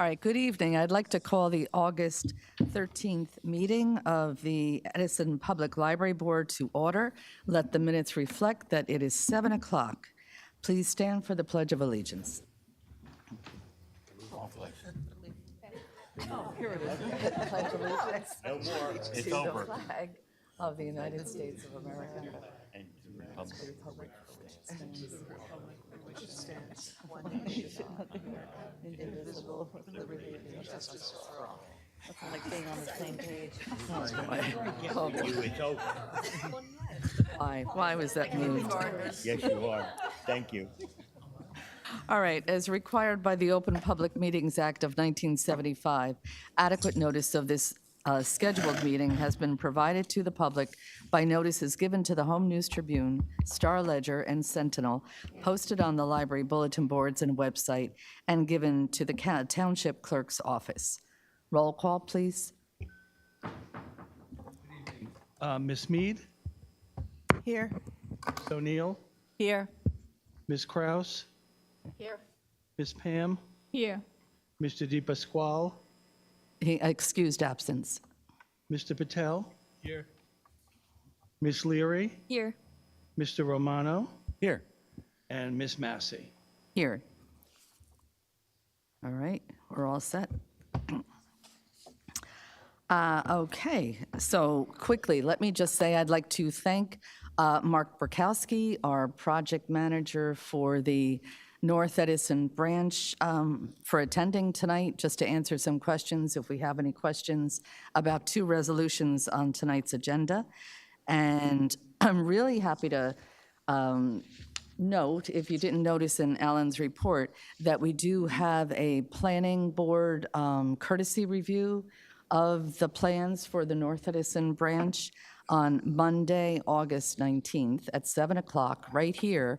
All right, good evening. I'd like to call the August 13th meeting of the Edison Public Library Board to order. Let the minutes reflect that it is 7 o'clock. Please stand for the Pledge of Allegiance. Oh, here it is. Pledge allegiance. No more. It's To the over. flag of the United States of America. And to the republic. The republic which stands one nation, indivisible, with liberty and justice for all. That's like being on the same page. It's over. Why was that moved? Yes, you are. Thank you. All right, as required by the Open Public Meetings Act of 1975, adequate notice of this scheduled meeting has been provided to the public by notices given to the Home News Tribune, Star Ledger, and Sentinel, posted on the library bulletin boards and website, and given to the Township Clerk's office. Roll call, please. Ms. Mead, Here. Ms. O'Neill, Here. Ms. Kraus, Here. Ms. Pam, Here. Mr. Di Pasquale, He excused absence. Mr. Patel. Here. Ms. Leary, Here. Mr. Romano, Here. and Ms. Massey. Here. All right, we're all set. Okay, so quickly, let me just say I'd like to thank Mark Burkowski, our project manager for the North Edison branch, for attending tonight, just to answer some questions, if we have any questions about two resolutions on tonight's agenda. And I'm really happy to note, if you didn't notice in Alan's report, that we do have a planning board courtesy review of the plans for the North Edison branch on Monday, August 19th at 7 o'clock, right here.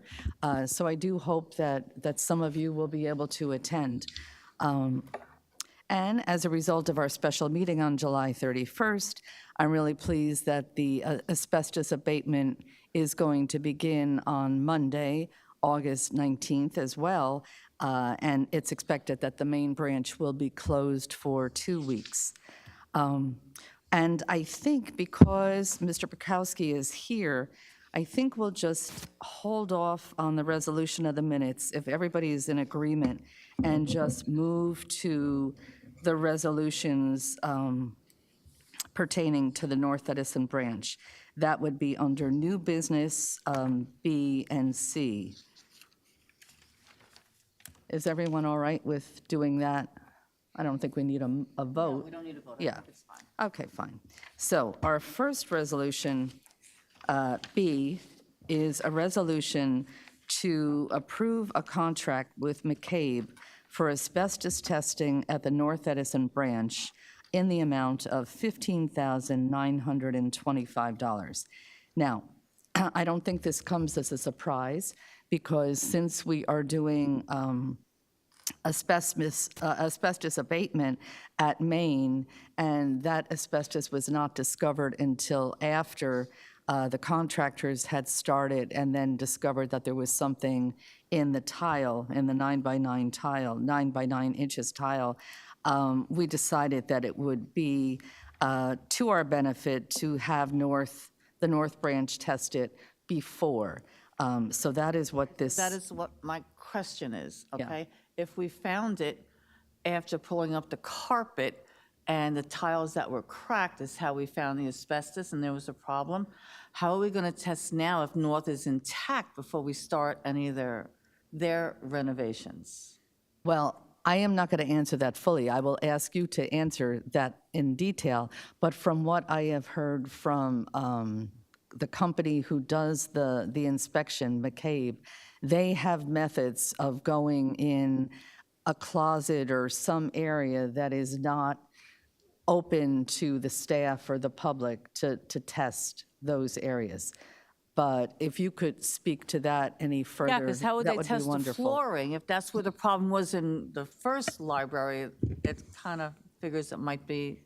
So I do hope that some of you will be able to attend. And as a result of our special meeting on July 31st, I'm really pleased that the asbestos abatement is going to begin on Monday, August 19th as well. And it's expected that the main branch will be closed for 2 weeks. And I think because Mr. Burkowski is here, I think we'll just hold off on the resolution of the minutes, if everybody is in agreement, and just move to the resolutions pertaining to the North Edison branch. That would be under new business, B and C. Is everyone all right with doing that? I don't think we need a vote. We don't need to vote. Yeah. It's fine. Okay, fine. So our first resolution, B, is a resolution to approve a contract with McCabe for asbestos testing at the North Edison branch in the amount of $15,925. Now, I don't think this comes as a surprise, because since we are doing asbestos abatement at Maine, and that asbestos was not discovered until after the contractors had started and then discovered that there was something in the tile, in the 9x9 tile, 9 by 9 inches tile. We decided that it would be to our benefit to have the North Branch test it before. So that is what this. That is what my question is, Yeah. okay? If we found it after pulling up the carpet and the tiles that were cracked is how we found the asbestos and there was a problem, how are we going to test now if North is intact before we start any of their renovations? Well, I am not going to answer that fully. I will ask you to answer that in detail. But from what I have heard from the company who does the inspection, McCabe, they have methods of going in a closet or some area that is not open to the staff or the public to test those areas. But if you could speak to that any further, Yeah, because how would that they would be test the wonderful. flooring? If that's where the problem was in the first library, it kind of figures it might be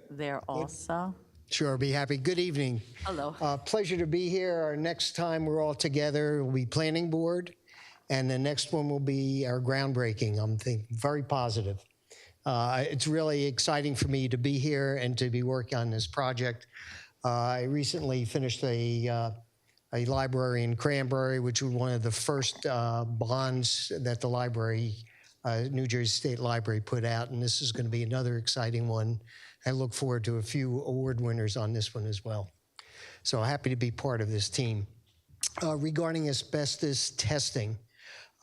there also. Sure, be happy. Good evening. Hello. Pleasure to be here. Our next time we're all together will be Planning Board, and the next one will be our groundbreaking. I'm very positive. It's really exciting for me to be here and to be working on this project. I recently finished a library in Cranberry, which was one of the first bonds that the library, New Jersey State Library, put out, and this is going to be another exciting one. I look forward to a few award winners on this one as well. So happy to be part of this team. Regarding asbestos testing,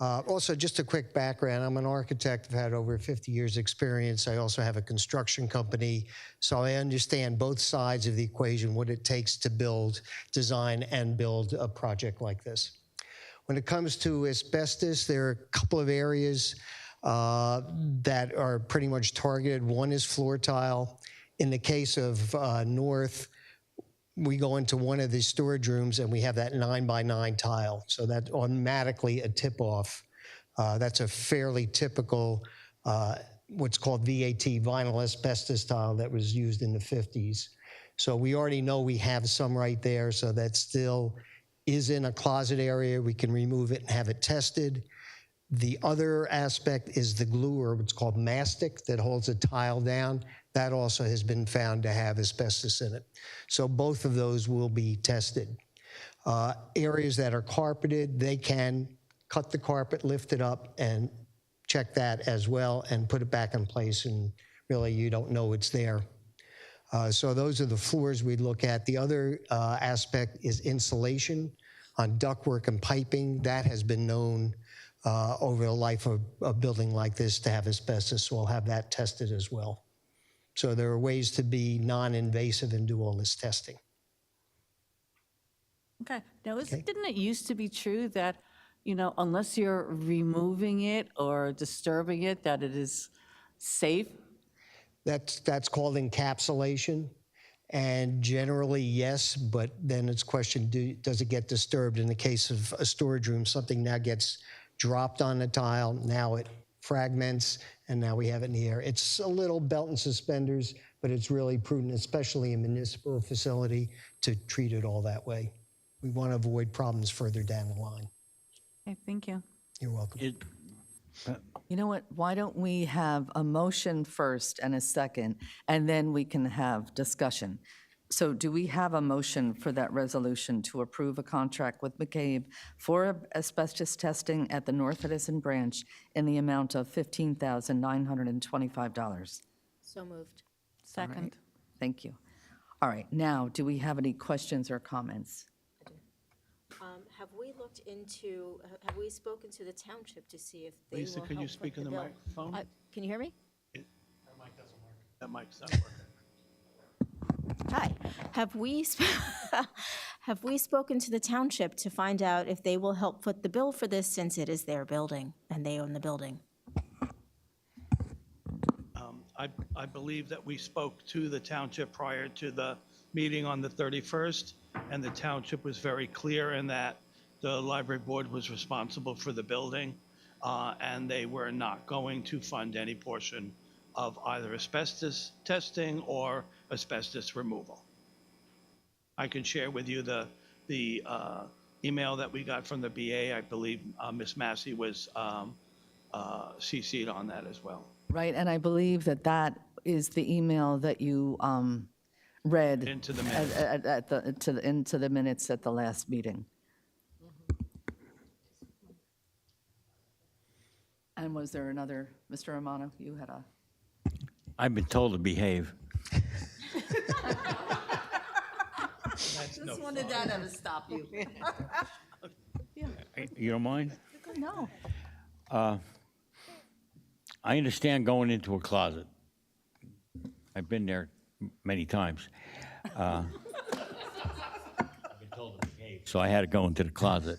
also just a quick background. I'm an architect. I've had over 50 years experience. I also have a construction company, so I understand both sides of the equation, what it takes to build, design, and build a project like this. When it comes to asbestos, there are a couple of areas that are pretty much targeted. One is floor tile. In the case of North, we go into one of the storage rooms and we have that 9x9 tile. So that's automatically a tip-off. That's a fairly typical, what's called VAT, vinyl asbestos tile that was used in the 50s. So we already know we have some right there, so that still is in a closet area. We can remove it and have it tested. The other aspect is the glue, or what's called mastic, that holds a tile down. That also has been found to have asbestos in it. So both of those will be tested. Areas that are carpeted, they can cut the carpet, lift it up, and check that as well, and put it back in place, and really you don't know it's there. So those are the floors we'd look at. The other aspect is insulation on ductwork and piping. That has been known over the life of a building like this to have asbestos, so we'll have that tested as well. So there are ways to be non-invasive and do all this testing. Okay. Now, didn't it used to be true that, you know, unless you're removing it or disturbing it, that it is safe? That's called encapsulation. And generally, yes, but then it's a question, does it get disturbed? In the case of a storage room, something now gets dropped on the tile, now it fragments, and now we have it in the air. It's a little belt and suspenders, but it's really prudent, especially in a municipal facility, to treat it all that way. We want to avoid problems further down the line. Okay, thank you. You're welcome. You know what, why don't we have a motion first and a second, and then we can have discussion. So do we have a motion for that resolution to approve a contract with McCabe for asbestos testing at the North Edison branch in the amount of $15,925? So moved. Second. Thank you. All right, now, do we have any questions or comments? Have we looked into, have we spoken to the township to see if they will Lisa, help can you foot speak in the bill? microphone? Can you hear me? That mic's not working. Hi. Have we, have we spoken to the township to find out if they will help foot the bill for this, since it is their building and they own the building? I believe that we spoke to the township prior to the meeting on the 31st, and the township was very clear in that the library board was responsible for the building, and they were not going to fund any portion of either asbestos testing or asbestos removal. I can share with you the email that we got from the BA. I believe Ms. Massey was CC'd on that as well. Right, and I believe that that is the email that you read Into the minutes. into the minutes at the last meeting. And was there another, Mr. Romano, you had a? I've been told to behave. Just wanted that to stop you. You don't mind? No. I understand going into a closet. I've been there many times. I've been told to behave, so I had to go into the closet.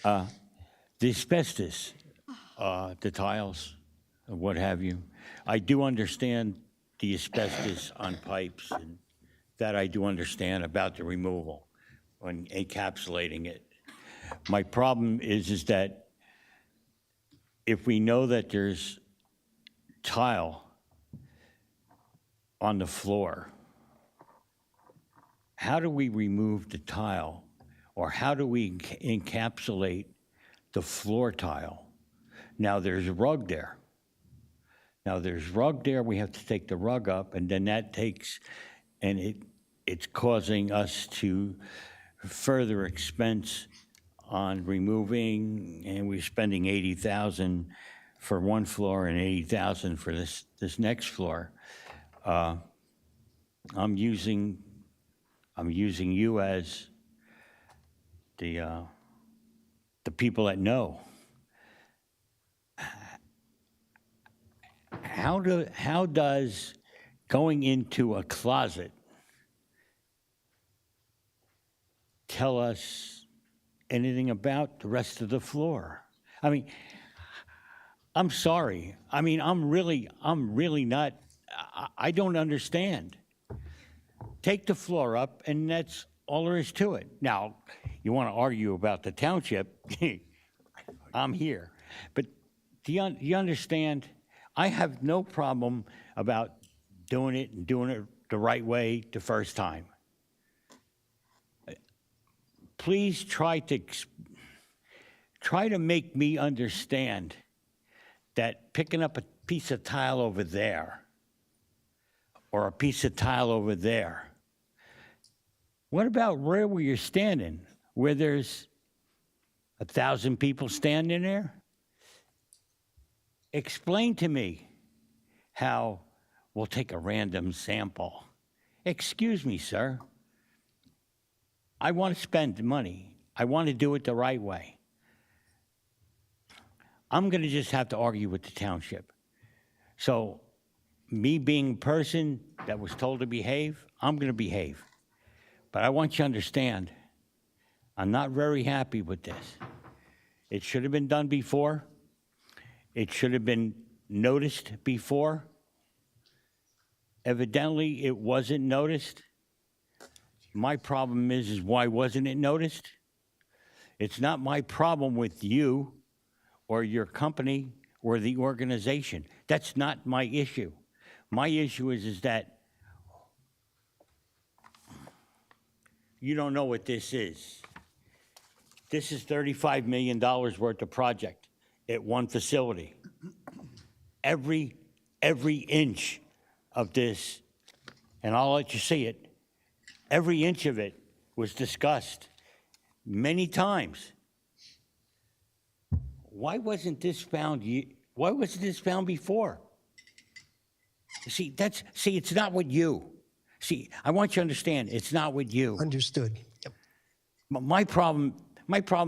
The asbestos, the tiles, what have you. I do understand the asbestos on pipes, and that I do understand about the removal when encapsulating it. My problem is that if we know that there's tile on the floor, how do we remove the tile, or how do we encapsulate the floor tile? Now, there's a rug there. Now, there's rug there, we have to take the rug up, and then that takes, and it's causing us to further expense on removing, and we're spending 80,000 for one floor and 80,000 for this next floor. I'm using you as the people that know. How does going into a closet tell us anything about the rest of the floor? I mean, I'm sorry. I mean, I'm really not, I don't understand. Take the floor up, and that's all there is to it. Now, you want to argue about the township, I'm here. But do you understand? I have no problem about doing it and doing it the right way the first time. Please try to make me understand that picking up a piece of tile over there or a piece of tile over there. What about where you're standing, where there's 1,000 people standing there? Explain to me how we'll take a random sample. Excuse me, sir. I want to spend money. I want to do it the right way. I'm going to just have to argue with the township. So, me being a person that was told to behave, I'm going to behave. But I want you to understand, I'm not very happy with this. It should have been done before. It should have been noticed before. Evidently, it wasn't noticed. My problem is why wasn't it noticed? It's not my problem with you or your company or the organization. That's not my issue. My issue is that you don't know what this is. This is $35 million worth of project at one facility. Every inch of this, and I'll let you see it, every inch of it was discussed many times. Why wasn't this found before? See, it's not with you. See, I want you to understand, it's not with you. Understood. Yep. My problem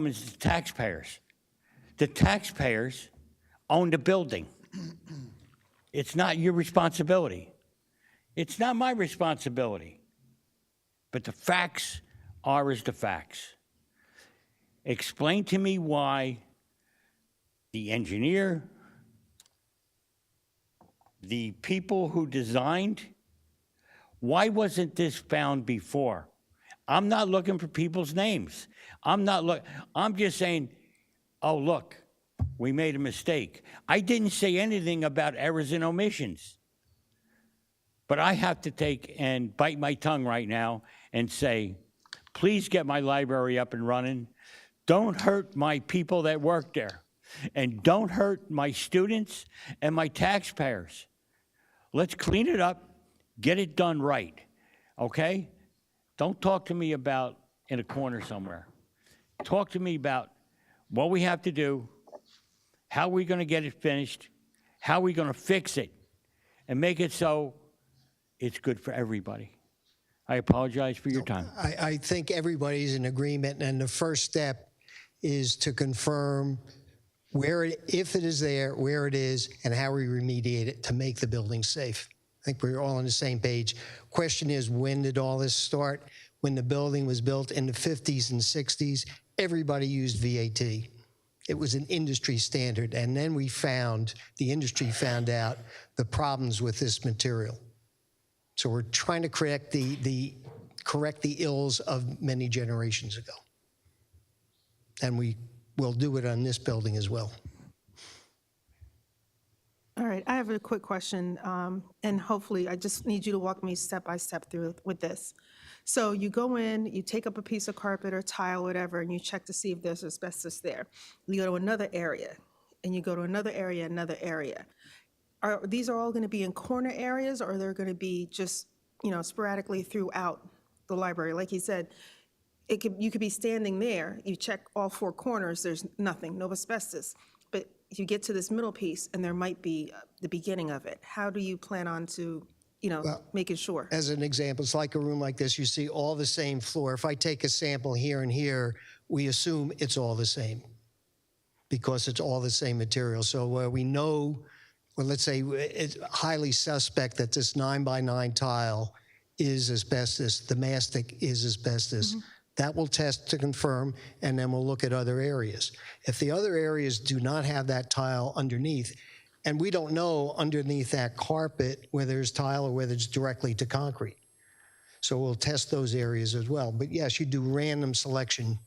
is the taxpayers. The taxpayers own the building. It's not your responsibility. It's not my responsibility. But the facts are as the facts. Explain to me why the engineer, the people who designed, why wasn't this found before? I'm not looking for people's names. I'm just saying, oh, look, we made a mistake. I didn't say anything about errors and omissions. But I have to take and bite my tongue right now and say, please get my library up and running. Don't hurt my people that work there. And don't hurt my students and my taxpayers. Let's clean it up, get it done right, okay? Don't talk to me about in a corner somewhere. Talk to me about what we have to do, how we're going to get it finished, how we're going to fix it, and make it so it's good for everybody. I apologize for your time. I think everybody's in agreement, and the first step is to confirm if it is there, where it is, and how we remediate it to make the building safe. I think we're all on the same page. Question is, when did all this start? When the building was built in the 50s and 60s, everybody used VAT. It was an industry standard, and then the industry found out the problems with this material. So we're trying to correct the ills of many generations ago. And we will do it on this building as well. All right, I have a quick question, and hopefully I just need you to walk me step by step through with this. So you go in, you take up a piece of carpet or tile, whatever, and you check to see if there's asbestos there. You go to another area, and you go to another area, these are all going to be in corner areas, or they're going to be just, sporadically throughout the library? Like you said, you could be standing there, you check all four corners, there's nothing, no asbestos. But you get to this middle piece, and there might be the beginning of it. How do you plan on to, making sure? As an example, it's like a room like this. You see all the same floor. If I take a sample here and here, we assume it's all the same because it's all the same material. So where we know, well, let's say it's highly suspect that this 9x9 tile is asbestos, the mastic is asbestos. That will test to confirm, and then we'll look at other areas. If the other areas do not have that tile underneath, and we don't know underneath that carpet whether it's tile or whether it's directly to concrete. So we'll test those areas as well. But yes, you do random selection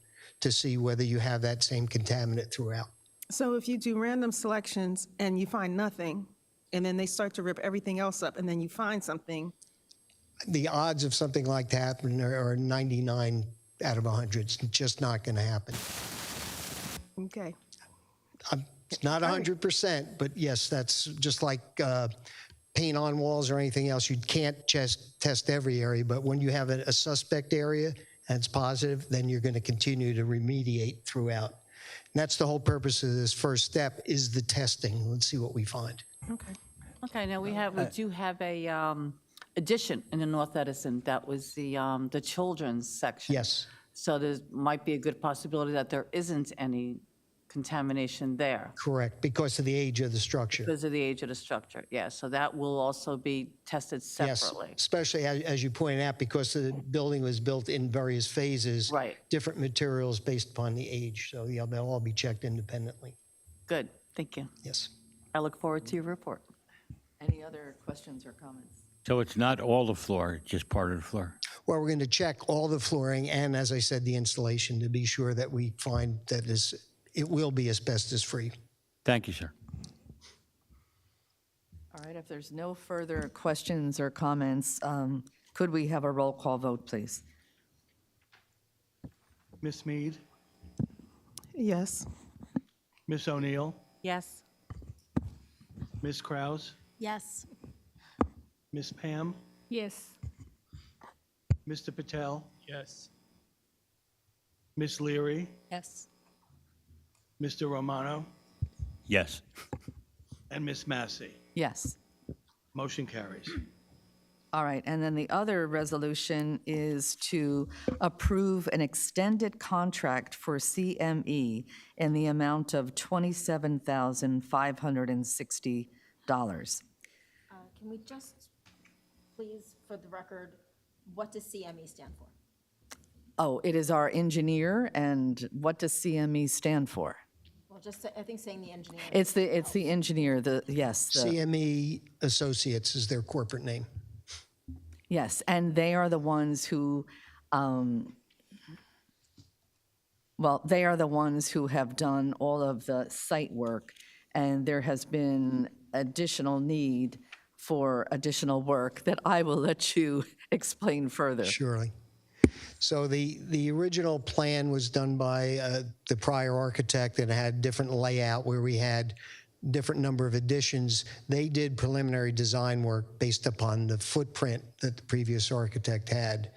to see whether you have that same contaminant throughout. So if you do random selections and you find nothing, and then they start to rip everything else up, and then you find something, The odds of something like that happen are 99 out of 100. It's just not going to happen. okay. It's not 100%, but yes, that's just like paint on walls or anything else. You can't just test every area, but when you have a suspect area and it's positive, then you're going to continue to remediate throughout. And that's the whole purpose of this first step is the testing. Let's see what we find. Okay. Okay, now we do have a addition in the North Edison. That was the children's section. Yes, So there might be a good possibility that there isn't any contamination there correct, because of the age of the structure. because of the age of the structure. Yeah, so that will also be tested Yes, separately. especially as you pointed out, because the building was built in various phases. Right. Different materials based upon the age. So yeah, they'll all be checked independently. Good, thank you. Yes. I look forward to your report. Any other questions or comments? So it's not all the floor, it's just part of the floor? Well, we're going to check all the flooring and, as I said, the installation to be sure that we find that it will be asbestos-free. Thank you, sir. All right, if there's no further questions or comments, could we have a roll call vote, please? Ms. Mead, Yes. Ms. O'Neill, Yes. Ms. Kraus, Yes. Ms. Pam, Yes. Mr. Patel. Yes. Ms. Leary, Yes. Mr. Romano, Yes. and Ms. Massey. Yes. Motion carries. All right, and then the other resolution is to approve an extended contract for CME in the amount of $27,560. Can we just, please, for the record, what does CME stand for? Oh, it is our engineer, and what does CME stand for? Well, just, I think saying the engineer. It's the engineer, yes. CME Associates is their corporate name. Yes, and they are the ones who, they are the ones who have done all of the site work, and there has been additional need for additional work that I will let you explain further. Surely. So the original plan was done by the prior architect and had different layout where we had different number of additions. They did preliminary design work based upon the footprint that the previous architect had.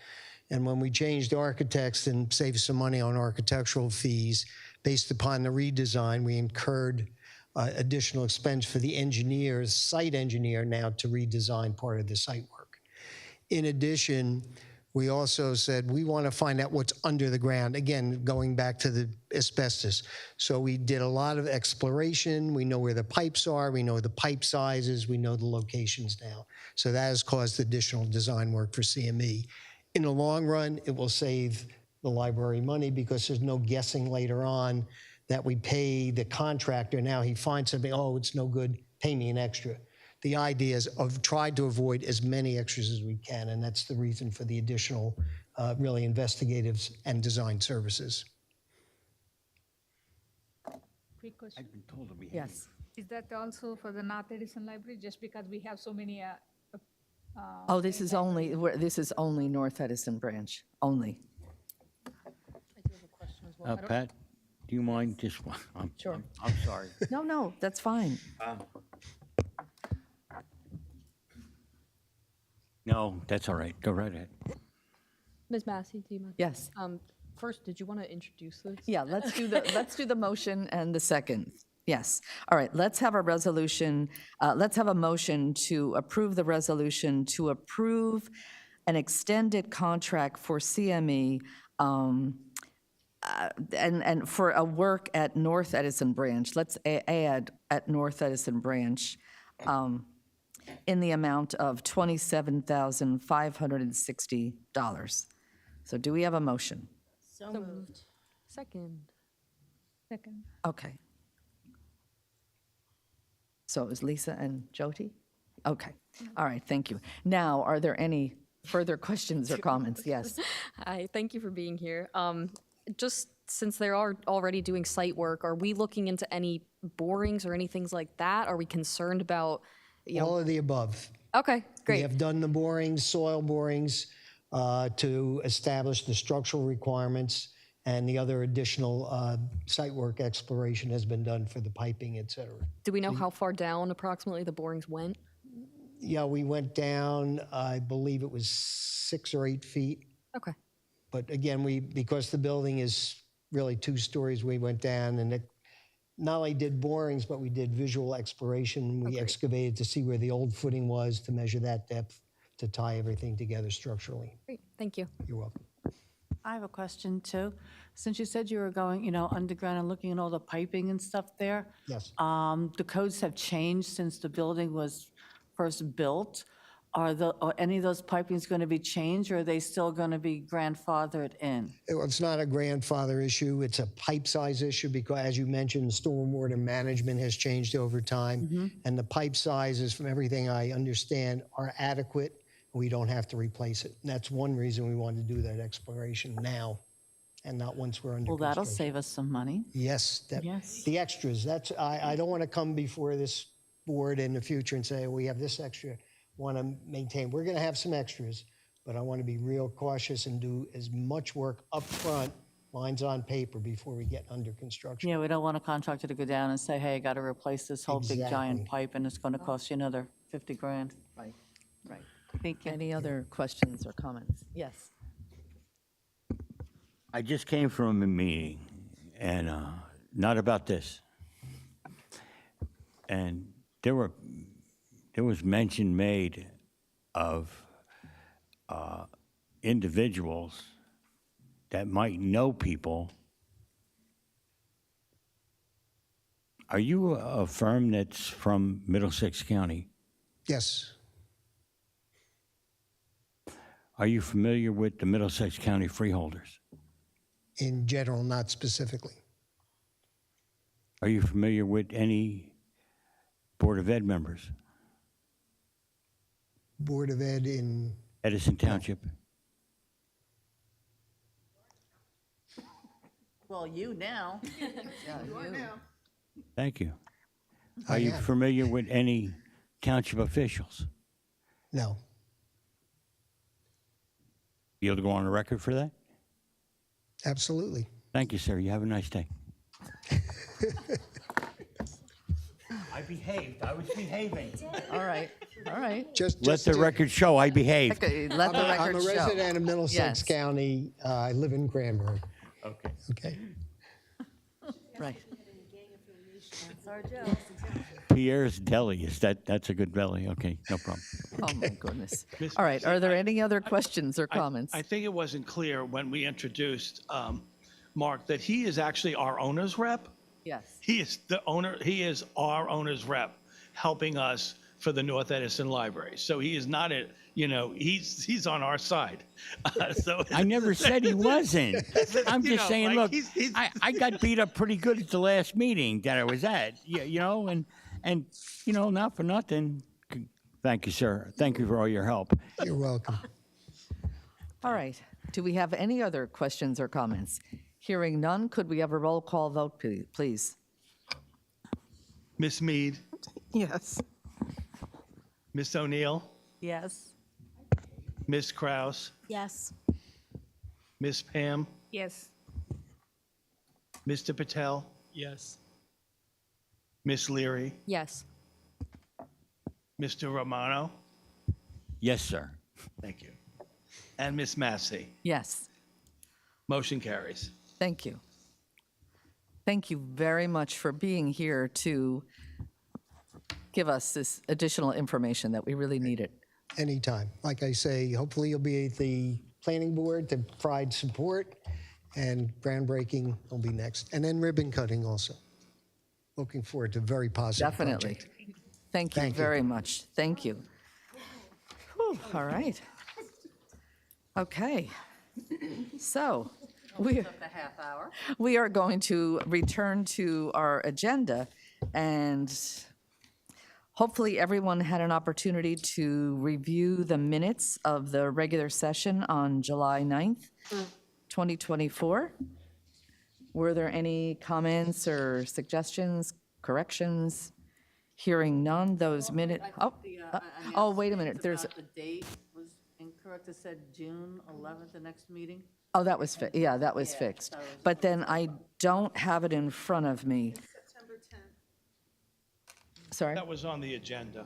And when we changed architects and saved some money on architectural fees, based upon the redesign, we incurred additional expense for the engineers, site engineer now to redesign part of the site work. In addition, we also said we want to find out what's under the ground, again, going back to the asbestos. So we did a lot of exploration. We know where the pipes are. We know the pipe sizes. We know the locations now. So that has caused additional design work for CME. In the long run, it will save the library money because there's no guessing later on that we pay the contractor. Now he finds something, oh, it's no good, pay me an extra. The idea is of tried to avoid as many extras as we can, and that's the reason for the additional, really investigative and design services. Quick question. Yes. Is that also for the North Edison Library, just because we have so many, Oh, this is only North Edison branch, only. Pat, do you mind just, Sure. I'm sorry. No, that's fine. No, that's all right. Go right ahead. Ms. Massey, do you mind? Yes. First, did you want to introduce this? Yeah, let's do the motion and the second. Yes. All right, let's have a resolution, let's have a motion to approve the resolution to approve an extended contract for CME and for a work at North Edison Branch. Let's add at North Edison Branch in the amount of $27,560. So do we have a motion? So moved. Second. Second. Okay. So it was Lisa and Jyoti? Okay, all right, thank you. Now, are there any further questions or comments? Yes. Hi, thank you for being here. Just since they are already doing site work, are we looking into any borings or anything like that? Are we concerned about, All of the above. okay, We great. have done the borings, soil borings, to establish the structural requirements, and the other additional site work exploration has been done for the piping, et cetera. Do we know how far down approximately the borings went? Yeah, we went down, I believe it was 6 or 8 feet. Okay, But again, because the building is really 2 stories, we went down and it not only did borings, but we did visual exploration. We excavated to see where the old footing was, to measure that depth, to tie everything together structurally. great, thank you. You're welcome. I have a question too. Since you said you were going, underground and looking at all the piping and stuff there, Yes. the codes have changed since the building was first built. Are any of those pipings going to be changed, or are they still going to be grandfathered in? It's not a grandfather issue, it's a pipe size issue, because as you mentioned, stormwater management has changed over time. And the pipe sizes, from everything I understand, are adequate. We don't have to replace it. And that's one reason we want to do that exploration now and not once we're under Well, that'll construction. save us some money. Yes, Yes. the extras, I don't want to come before this board in the future and say, we have this extra, want to maintain. We're going to have some extras, but I want to be real cautious and do as much work up front, lines on paper, before we get under construction. Yeah, we don't want a contractor to go down and say, hey, I got to replace this whole big giant Exactly. pipe, and it's going to cost you another 50 grand. Right, right. Thank you. Any other questions or comments? Yes. I just came from a meeting, and not about this. And there was mention made of individuals that might know people. Are you a firm that's from Middlesex County? Yes, Are you familiar with the Middlesex County freeholders? in general, not specifically. Are you familiar with any Board of Ed members? Board of Ed in, Edison Township? Well, you now. Thank you. I Are you am. familiar with any township officials? no, Be able to go on the record for that? absolutely. Thank you, sir. You have a nice day. I behaved. I was behaving. All right, all right. Just Let the to- record show I behaved. Okay, let the I'm record a show. resident of Middlesex Yes. County. I live in Cranberry. Okay. Okay. Right. Pierre's Deli. That's a good deli. Okay, no problem. Oh, my goodness. Miss All right, Massey, are there any other questions or comments? I think it wasn't clear when we introduced Mark that he is actually our owner's rep. Yes. He is the owner, he is our owner's rep, helping us for the North Edison Library. So he is not he's on our side. So I never said he wasn't. I'm You just know, saying, like, look, he's- I got beat up pretty good at the last meeting that I was at, and not for nothing. Thank you, sir. Thank you for all your help. You're welcome. All right. Do we have any other questions or comments? Hearing none, could we have a roll call vote, please? Miss Mead, Yes. Miss O'Neill, Yes. Miss Kraus, Yes. Miss Pam, Yes. Mr. Patel, Yes. Miss Leary, Yes. Mr. Romano, Yes, sir. Thank you. And Ms. Massey. Yes, Motion carries. thank you. Thank you very much for being here to give us this additional information that we really needed. Anytime. Like I say, hopefully you'll be at the planning board to provide support, and groundbreaking will be next. And then ribbon cutting also. Looking forward to a very positive Definitely. project. Thank you Thank you. very much. Thank you. Whew, all right. Okay. So we are going to return to our agenda, and hopefully everyone had an opportunity to review the minutes of the regular session on July 9th, 2024. Were there any comments or suggestions, corrections? Hearing none, those minutes, wait a minute, there's, The date was incorrect. It said June 11th, the next meeting. oh, that was, yeah, that was fixed. But then I don't have it in front of me. September 10th. Sorry? That was on the agenda.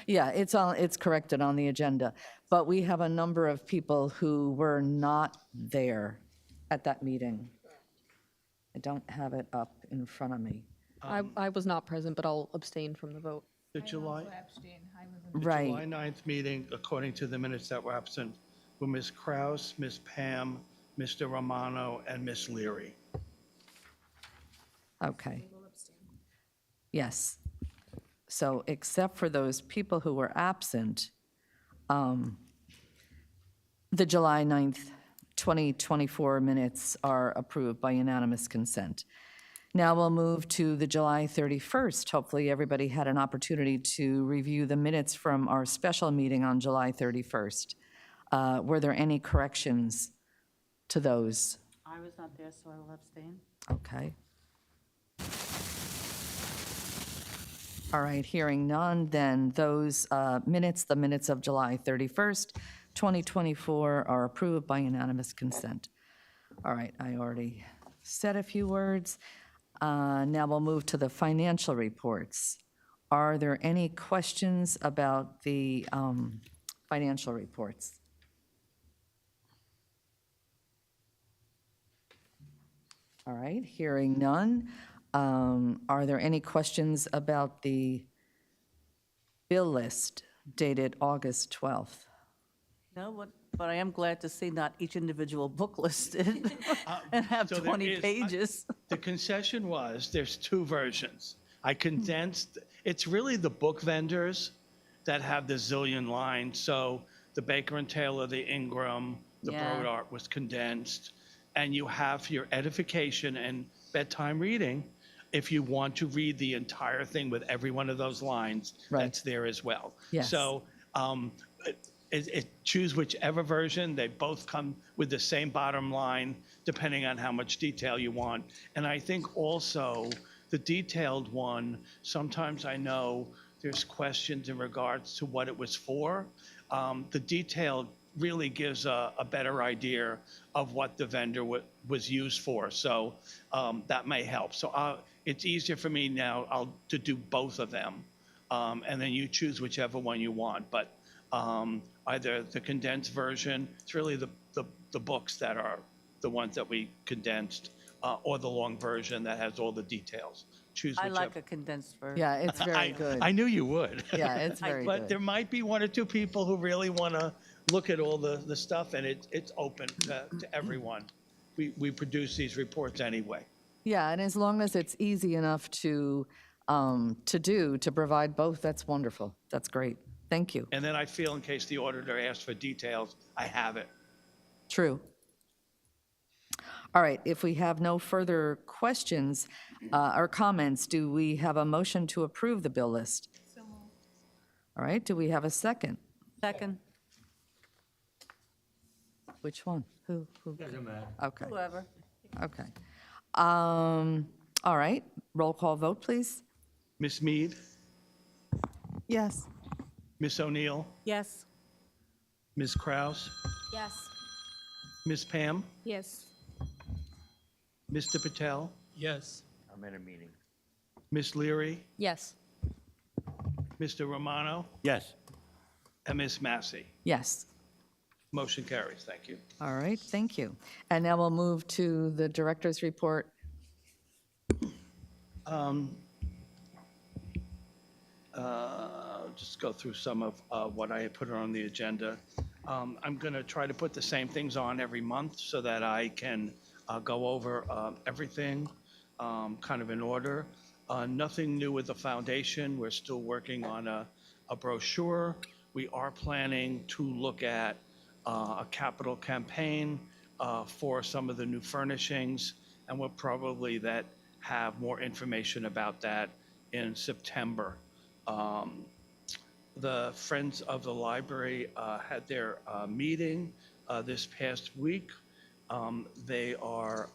Yeah, it's corrected on the agenda. But we have a number of people who were not there at that meeting. I don't have it up in front of me. I was not present, but I'll abstain from the vote. The July, Abstain, I wasn't. July Right, 9th meeting, according to the minutes that were absent, were Ms. Kraus, Ms. Pam, Mr. Romano, and Ms. Leary. okay. Yes. So except for those people who were absent, the July 9th, 2024 minutes are approved by unanimous consent. Now we'll move to the July 31st. Hopefully, everybody had an opportunity to review the minutes from our special meeting on July 31st. Were there any corrections to those? I was not there, so I will abstain. Okay. All right, hearing none, then those minutes, the minutes of July 31st, 2024 are approved by unanimous consent. All right, I already said a few words. Now we'll move to the financial reports. Are there any questions about the financial reports? All right, hearing none. Are there any questions about the bill list dated August 12th? No, but I am glad to see not each individual book listed and have So there 20 is- pages. The concession was, there's two versions. I condensed, it's really the book vendors that have the zillion lines. So the Baker and Taylor, the Ingram, the Yeah. Broad Art was condensed. And you have for your edification and bedtime reading, if you want to read the entire thing with every one of those lines, Right. that's there as well. Yes. So choose whichever version. They both come with the same bottom line, depending on how much detail you want. And I think also the detailed one, sometimes I know there's questions in regards to what it was for. The detailed really gives a better idea of what the vendor was used for. So that may help. So it's easier for me now to do both of them. And then you choose whichever one you want. But either the condensed version, it's really the books that are the ones that we condensed, or the long version that has all the details. Choose I whichever. like a condensed version. Yeah, it's very good. I knew you would. Yeah, it's very But there good. might be one or two people who really want to look at all the stuff, and it's open to everyone. We produce these reports anyway. Yeah, and as long as it's easy enough to provide both, that's wonderful. That's great. Thank you. And then I feel in case the auditor asks for details, I have it. True. All right, if we have no further questions or comments, do we have a motion to approve the bill list? All right, do we have a second? Second, Which one? Who? Doesn't matter. Okay, whoever. okay. All right, roll call vote, please. Ms. Mead, Yes. Ms. O'Neill, Yes. Ms. Kraus, Yes. Ms. Pam, Yes. Mr. Patel, Yes. I'm in a meeting. Ms. Leary, Yes. Mr. Romano, Yes. and Ms. Massey. Yes. Motion carries. Thank you. All right, thank you. And now we'll move to the director's report. Just go through some of what I had put on the agenda. I'm going to try to put the same things on every month so that I can go over everything kind of in order. Nothing new with the foundation. We're still working on a brochure. We are planning to look at a capital campaign for some of the new furnishings, and we'll probably have more information about that in September. The Friends of the Library had their meeting this past week. They are,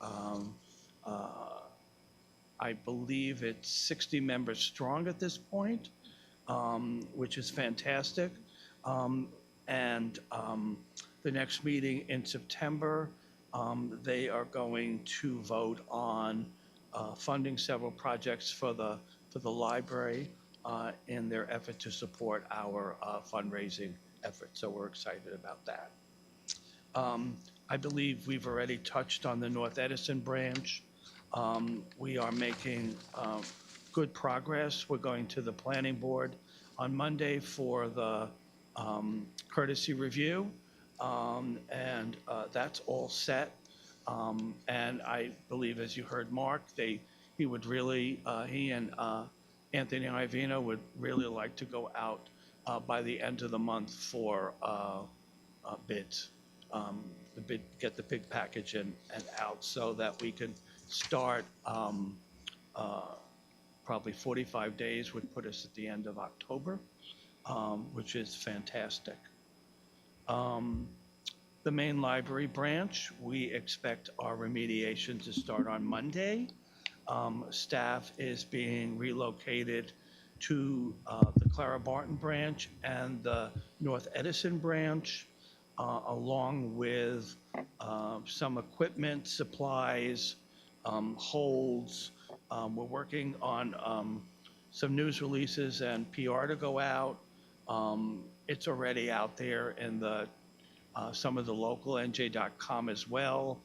I believe it's 60 members strong at this point, which is fantastic. And the next meeting in September, they are going to vote on funding several projects for the library in their effort to support our fundraising efforts. So we're excited about that. I believe we've already touched on the North Edison branch. We are making good progress. We're going to the planning board on Monday for the courtesy review, and that's all set. And I believe, as you heard Mark, he would really, he and Anthony Iavino would really like to go out by the end of the month for bids. Get the big package and out so that we can start probably 45 days would put us at the end of October, which is fantastic. The main library branch, we expect our remediation to start on Monday. Staff is being relocated to the Clara Barton branch and the North Edison branch, along with some equipment, supplies, holds. We're working on some news releases and PR to go out. It's already out there in some of the local NJ.com as well.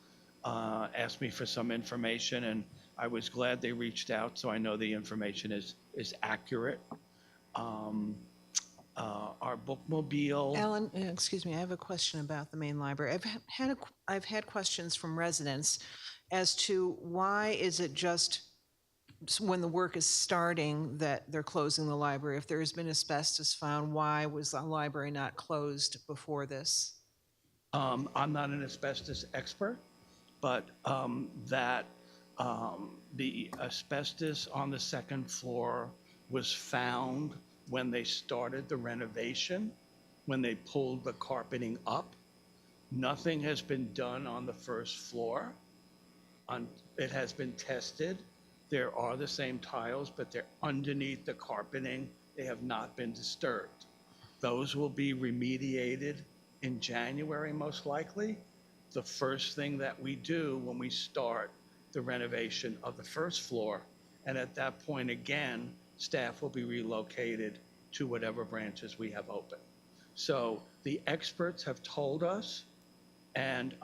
Asked me for some information, and I was glad they reached out, so I know the information is accurate. Our bookmobile. Alan, excuse me, I have a question about the main library. I've had questions from residents as to why is it just when the work is starting that they're closing the library? If there has been asbestos found, why was the library not closed before this? I'm not an asbestos expert, but the asbestos on the second floor was found when they started the renovation, when they pulled the carpeting up. Nothing has been done on the first floor. It has been tested. There are the same tiles, but they're underneath the carpeting. They have not been disturbed. Those will be remediated in January, most likely. The first thing that we do when we start the renovation of the first floor. And at that point, again, staff will be relocated to whatever branches we have open. So the experts have told us, and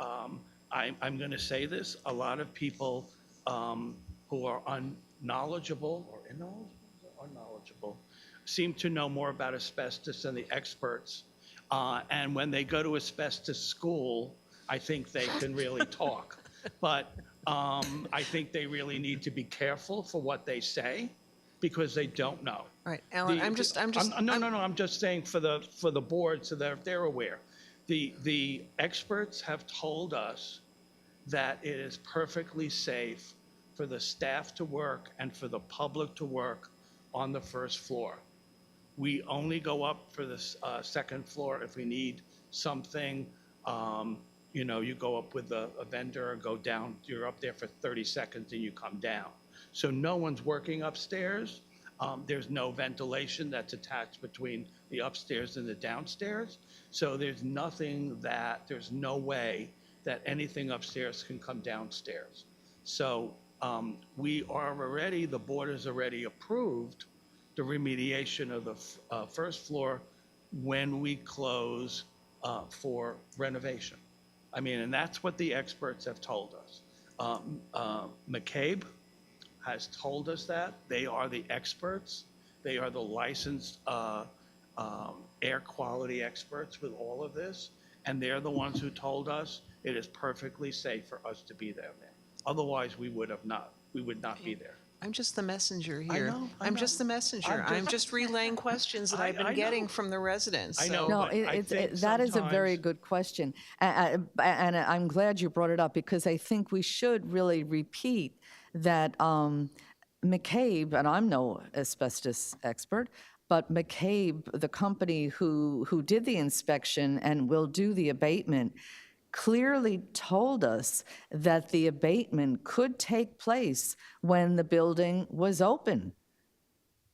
I'm going to say this, a lot of people who are unknowledgeable or unknowledgeable seem to know more about asbestos than the experts. And when they go to asbestos school, I think they can really talk. But I think they really need to be careful for what they say because they don't know. All right, Alan, I'm just. No, I'm just saying for the board so that they're aware. The experts have told us that it is perfectly safe for the staff to work and for the public to work on the first floor. We only go up for the second floor if we need something. You go up with a vendor or go down. You're up there for 30 seconds and you come down. So no one's working upstairs. There's no ventilation that's attached between the upstairs and the downstairs. So there's no way that anything upstairs can come downstairs. So the board has already approved the remediation of the first floor when we close for renovation. I mean, and that's what the experts have told us. McCabe has told us that. They are the experts. They are the licensed air quality experts with all of this. And they're the ones who told us it is perfectly safe for us to be there. Otherwise, we would not be there. I'm just the messenger here. know, I I'm just know. the messenger. I'm just relaying questions that I've I been getting know. from the residents. I so- know. No, but I think that is a very sometimes- good question. And I'm glad you brought it up because I think we should really repeat that McCabe, and I'm no asbestos expert, but McCabe, the company who did the inspection and will do the abatement, clearly told us that the abatement could take place when the building was open.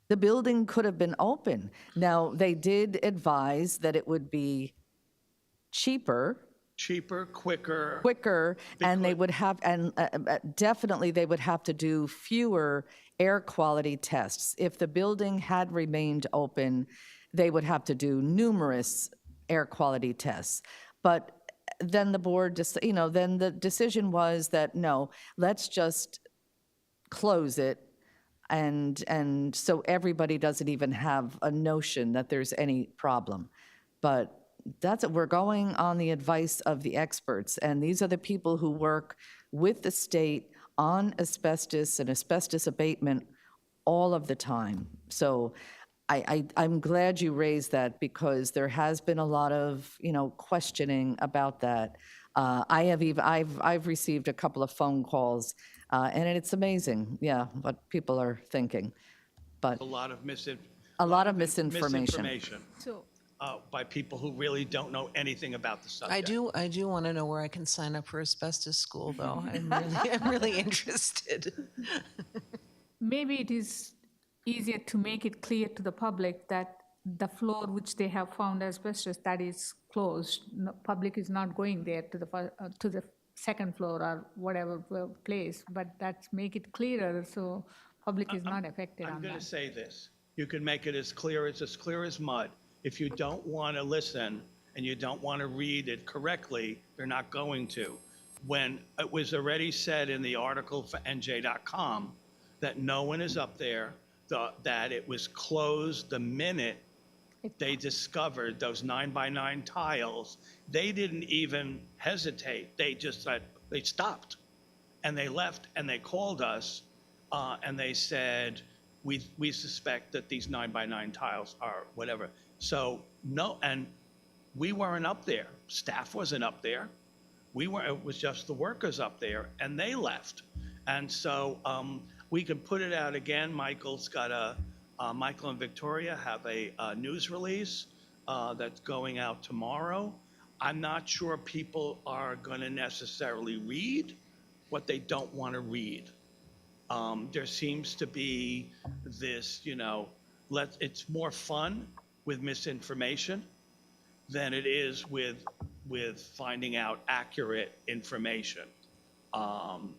The building could have been open. Now, they did advise that it would be cheaper, Cheaper, quicker. quicker, and they would have, and definitely they would have to do fewer air quality tests. If the building had remained open, they would have to do numerous air quality tests. But then the board just, then the decision was that, no, let's just close it. And so everybody doesn't even have a notion that there's any problem. But we're going on the advice of the experts, and these are the people who work with the state on asbestos and asbestos abatement all of the time. So I'm glad you raised that because there has been a lot of, questioning about that. I've received a couple of phone calls, and it's amazing, what people are thinking. But A lot of misinformation. So, by people who really don't know anything about the subject. I do want to know where I can sign up for asbestos school, though. I'm really interested. maybe it is easier to make it clear to the public that the floor which they have found asbestos, that is closed. Public is not going there to the second floor or whatever place, but that's make it clearer so public is not affected I'm on going to that. say this. You can make it as clear as mud. If you don't want to listen and you don't want to read it correctly, you're not going to. When it was already said in the article for NJ.com that no one is up there, that it was closed the minute they discovered those 9x9 tiles, they didn't even hesitate. They just said, they stopped and they left and they called us and they said, we suspect that these 9x9 tiles are whatever. So no, and we weren't up there. Staff wasn't up there. It was just the workers up there and they left. And so we can put it out again. Michael and Victoria have a news release that's going out tomorrow. I'm not sure people are going to necessarily read what they don't want to read. There seems to be this, it's more fun with misinformation than it is with finding out accurate information. And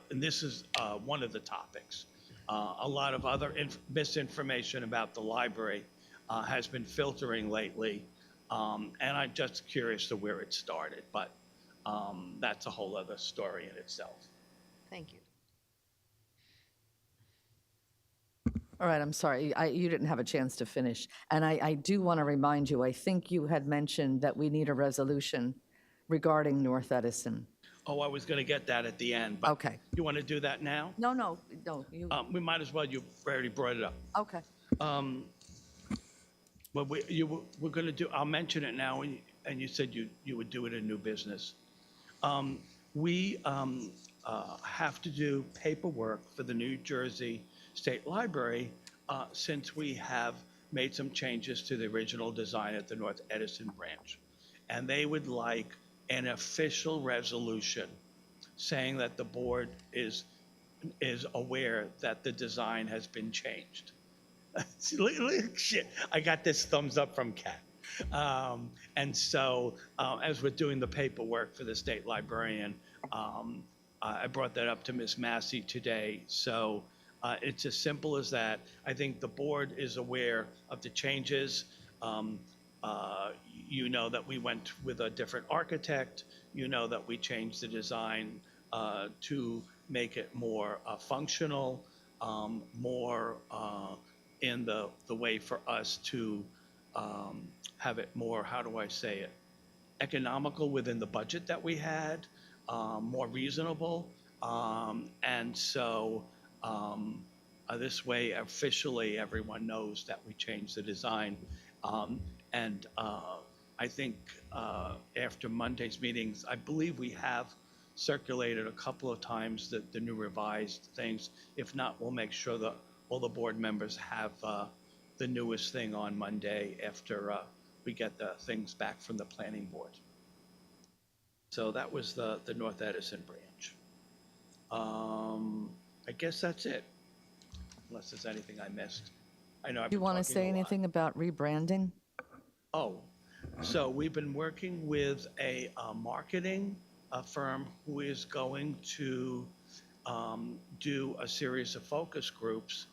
this is one of the topics. A lot of other misinformation about the library has been filtering lately, and I'm just curious to where it started, but that's a whole other story in itself. Thank you. All right, I'm sorry, you didn't have a chance to finish. And I do want to remind you, I think you had mentioned that we need a resolution regarding North Edison. Oh, I was going to get that at the end, but Okay. you want to do that now? No, you, We might as well, you already brought it up. okay. Well, we're going to do, I'll mention it now, and you said you would do it in new business. We have to do paperwork for the New Jersey State Library since we have made some changes to the original design at the North Edison branch. And they would like an official resolution saying that the board is aware that the design has been changed. Shit, I got this thumbs up from Kat. And so as we're doing the paperwork for the state librarian, I brought that up to Ms. Massey today. So it's as simple as that. I think the board is aware of the changes. You know that we went with a different architect. You know that we changed the design to make it more functional, more in the way for us to have it more, how do I say it, economical within the budget that we had, more reasonable. And so this way, officially, everyone knows that we changed the design. And I think after Monday's meetings, I believe we have circulated a couple of times the new revised things. If not, we'll make sure that all the board members have the newest thing on Monday after we get the things back from the planning board. So that was the North Edison branch. I guess that's it, unless there's anything I missed. I know I've You been want to talking say a lot. anything about rebranding? Oh, so we've been working with a marketing firm who is going to do a series of focus groups.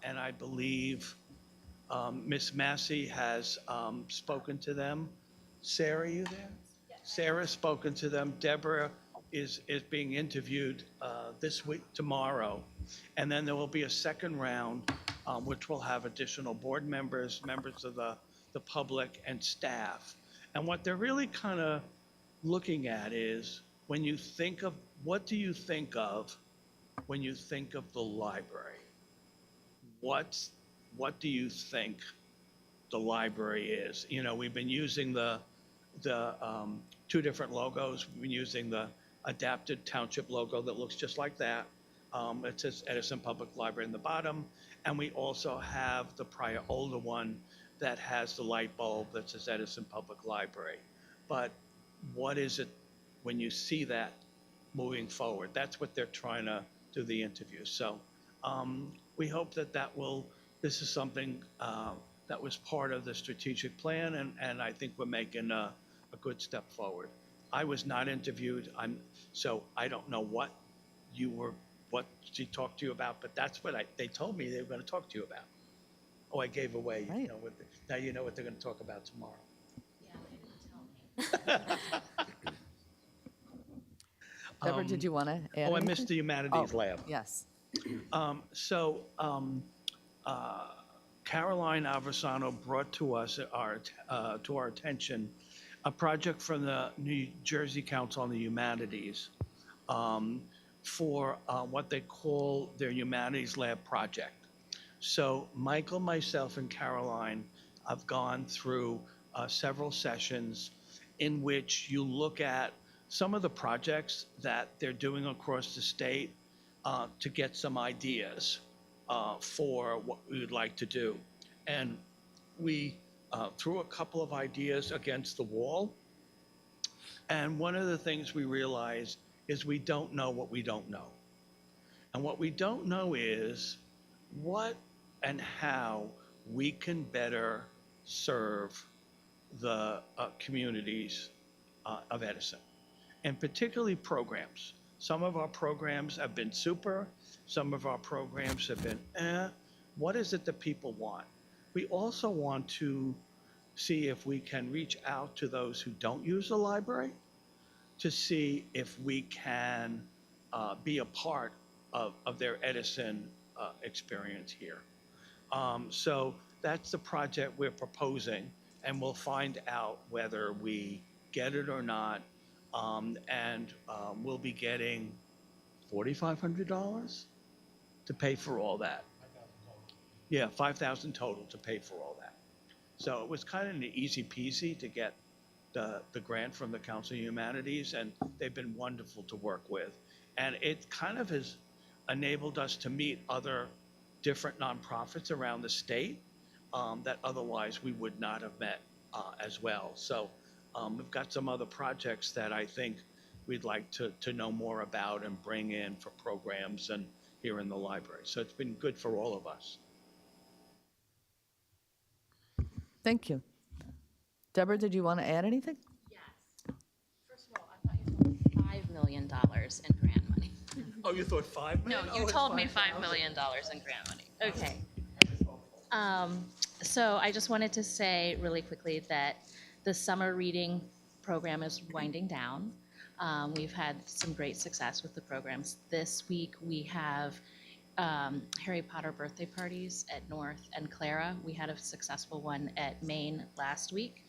And I believe Miss Massey has spoken to them. Sarah, you there? Sarah's spoken to them. Deborah is being interviewed this week, tomorrow. And then there will be a second round, which will have additional board members, members of the public, and staff. And what they're really kind of looking at is, when you think of, what do you think of when you think of the library? What do you think the library is? You know, we've been using the two different logos. We've been using the adapted township logo that looks just like that. It says Edison Public Library in the bottom. And we also have the prior older one that has the light bulb that says Edison Public Library. But what is it when you see that moving forward? That's what they're trying to do the interview. So we hope that this is something that was part of the strategic plan, and I think we're making a good step forward. I was not interviewed, so I don't know what she talked to you about, but that's what they told me they were going to talk to you about. Oh, I gave away, Right. now you know what they're going to talk about tomorrow. Deborah, did you want to add Oh, I anything? missed the humanities Oh, lab. Yes. So Caroline Aversano brought to us to our attention a project from the New Jersey Council on the Humanities for what they call their Humanities Lab project. So Michael, myself, and Caroline have gone through several sessions in which you look at some of the projects that they're doing across the state to get some ideas for what we would like to do. And we threw a couple of ideas against the wall. And one of the things we realized is we don't know what we don't know. And what we don't know is what and how we can better serve the communities of Edison, and particularly programs. Some of our programs have been super, some of our programs have been What is it that people want? We also want to see if we can reach out to those who don't use the library to see if we can be a part of their Edison experience here. So that's the project we're proposing, and we'll find out whether we get it or not. And we'll be getting $4,500 to pay for all that. Yeah, $5,000 total to pay for all that. So it was kind of an easy peasy to get the grant from the Council of Humanities, and they've been wonderful to work with. And it kind of has enabled us to meet other different nonprofits around the state that otherwise we would not have met as well. So we've got some other projects that I think we'd like to know more about and bring in for programs and here in the library. So it's been good for all of us. Thank you. Deborah, did you want to add anything? Yes. First of all, I thought you told me $5 million in grant money. Oh, you thought $5 No, million? you told me $5 million in grant money. Okay. So I just wanted to say really quickly that the summer reading program is winding down. We've had some great success with the programs. This week, we have Harry Potter birthday parties at North and Clara. We had a successful one at Maine last week.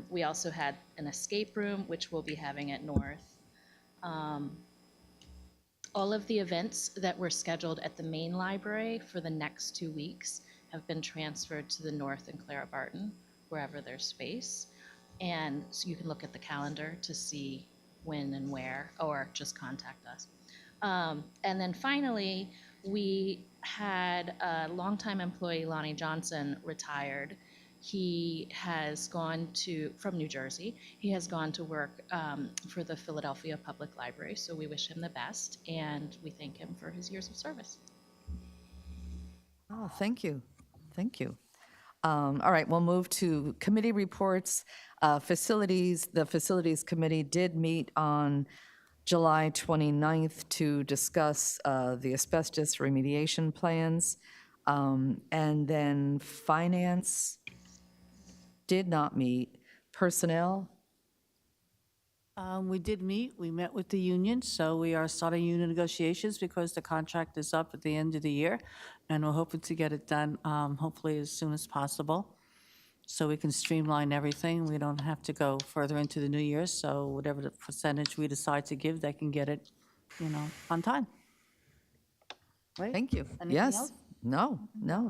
We also had an escape room, which we'll be having at North. All of the events that were scheduled at the main library for the next 2 weeks have been transferred to the North and Clara Barton, wherever there's space. And so you can look at the calendar to see when and where, or just contact us. And then finally, we had a longtime employee, Lonnie Johnson, retired. He has gone from New Jersey, he has gone to work for the Philadelphia Public Library, so we wish him the best, and we thank him for his years of service. Oh, thank you. Thank you. All right, we'll move to committee reports. Facilities, the Facilities Committee did meet on July 29th to discuss the asbestos remediation plans. And then Finance did not meet. Personnel, We did meet, we met with the union, so we are starting union negotiations because the contract is up at the end of the year, and we're hoping to get it done hopefully as soon as possible, so we can streamline everything. We don't have to go further into the new year, so whatever the percentage we decide to give, they can get it, on time. Right? thank you. Anything Yes. else? No,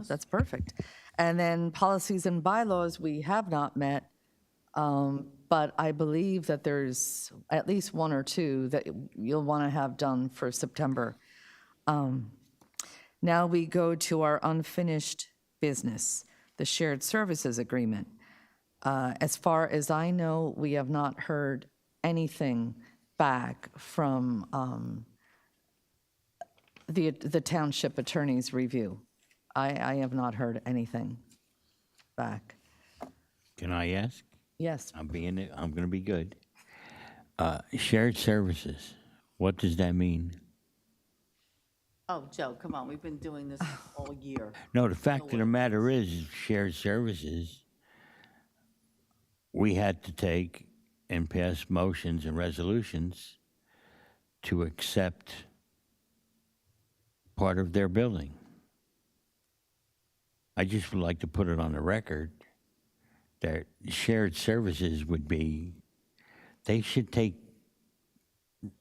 that's perfect. And then policies and bylaws, we have not met, but I believe that there's at least one or two that you'll want to have done for September. Now we go to our unfinished business, the shared services agreement. As far as I know, we have not heard anything back from the township attorney's review. I have not heard anything back. Can I ask? Yes, I'm going to be good. Shared services, what does that mean? Oh, Joe, come on, we've been doing this all year. No, the fact of the matter is, shared services, we had to take and pass motions and resolutions to accept part of their building. I just would like to put it on the record that shared services would be, they should take,